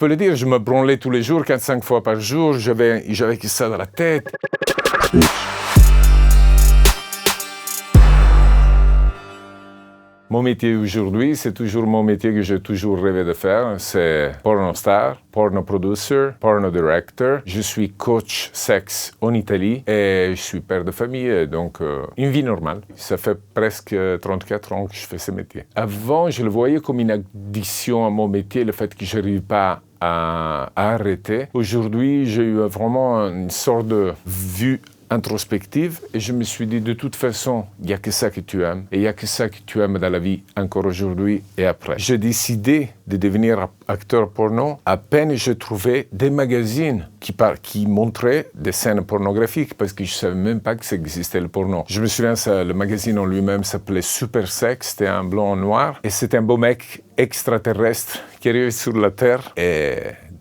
peux le dire, je me branlais tous les jours, 4-5 fois par jour, j'avais que ça dans la tête. Mon métier aujourd'hui, c'est toujours mon métier que j'ai toujours rêvé de faire. C'est porno star, porno producer, porno director. Je suis coach sexe en Italie et je suis père de famille, donc une vie normale. Ça fait presque 34 ans que je fais ce métier. Avant, je le voyais comme une addiction à mon métier, le fait que je n'arrive pas à arrêter. Aujourd'hui, j'ai eu vraiment une sorte de vue introspective et je me suis dit de toute façon, il n'y a que ça que tu aimes et il n'y a que ça que tu aimes dans la vie encore aujourd'hui et après. J'ai décidé de devenir acteur porno. À peine j'ai trouvé des magazines qui montraient des scènes pornographiques parce que je ne savais même pas que ça existait le porno. Je me souviens, le magazine en lui-même s'appelait Super Sex, c'était un blanc et noir et c'était un beau mec extraterrestre qui arrivait sur la Terre et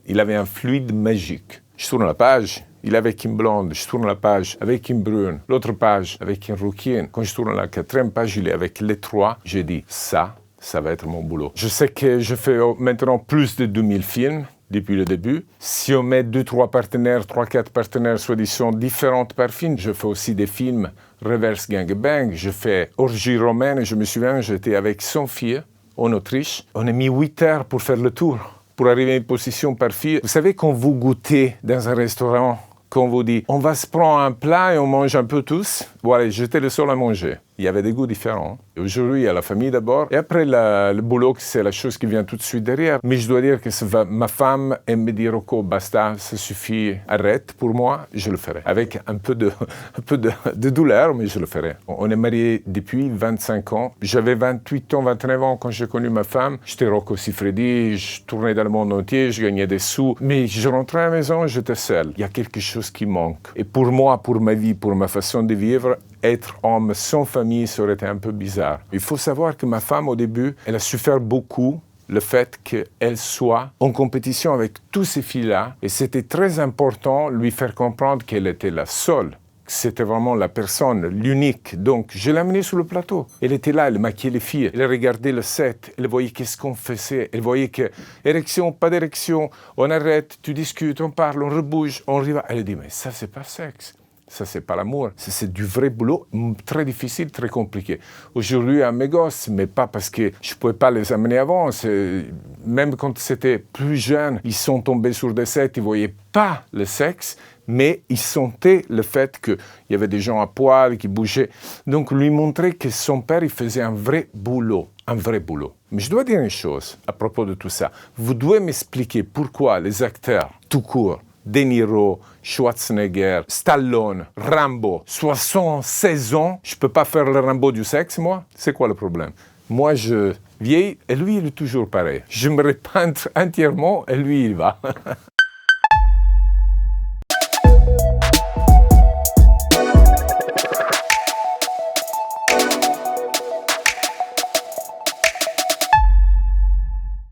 il avait un fluide magique. Je tourne la page. Il est avec une blonde, je tourne la page avec une brune, l'autre page avec une rouquine. Quand je tourne la 4e page, il est avec les 3. J'ai dit, ça va être mon boulot. Je sais que je fais maintenant plus de 2000 films depuis le début. Si on met 2-3 partenaires, 3-4 partenaires, soi-disant différentes par film, je fais aussi des films reverse gangbang, je fais orgie romaine. Je me souviens, j'étais avec son fille en Autriche. On a mis 8 heures pour faire le tour, pour arriver à une position par fille. Vous savez, quand vous goûtez dans un restaurant, qu'on vous dit, on va se prendre un plat et on mange un peu tous. Voilà, j'étais le seul à manger. Il y avait des goûts différents. Et aujourd'hui, il y a la famille d'abord. Et après, le boulot, c'est la chose qui vient tout de suite derrière. Mais je dois dire que ma femme aime me dire, OK, basta, ça suffit, arrête. Pour moi, je le ferai. Avec un peu de douleur, mais je le ferai. On est mariés depuis 25 ans. J'avais 28 ans, 29 ans quand j'ai connu ma femme. J'étais Rocco Siffredi, je tournais dans le monde entier, je gagnais des sous. Mais je rentrais à la maison, j'étais seul. Il y a quelque chose qui manque. Et pour moi, pour ma vie, pour ma façon de vivre, être homme sans famille, ça aurait été un peu bizarre. Il faut savoir que ma femme, au début, elle a souffert beaucoup le fait qu'elle soit en compétition avec tous ces filles-là. Et c'était très important lui faire comprendre qu'elle était la seule. C'était vraiment la personne, l'unique. Donc, je l'ai amenée sur le plateau. Elle était là, elle maquillait les filles. Elle regardait le set. Elle voyait qu'est-ce qu'on faisait. Elle voyait que érection, pas d'érection. On arrête, tu discutes, on parle, on rebouge, on riva. Elle dit, mais ça, c'est pas sexe. Ça, c'est pas l'amour. C'est du vrai boulot, très difficile, très compliqué. Aujourd'hui, à mes gosses, mais pas parce que je pouvais pas les amener avant. Même quand c'était plus jeune, ils sont tombés sur des sets, ils voyaient pas le sexe, mais ils sentaient le fait qu'il y avait des gens à poil qui bougeaient. Donc, lui montrer que son père, il faisait un vrai boulot. Un vrai boulot. Mais je dois dire une chose à propos de tout ça. Vous devez m'expliquer pourquoi les acteurs, tout court, De Niro, Schwarzenegger, Stallone, Rambo, 76 ans, je ne peux pas faire le Rambo du sexe, moi? C'est quoi le problème? Moi, je vieillis et lui, il est toujours pareil. Je me répande entièrement et lui, il va.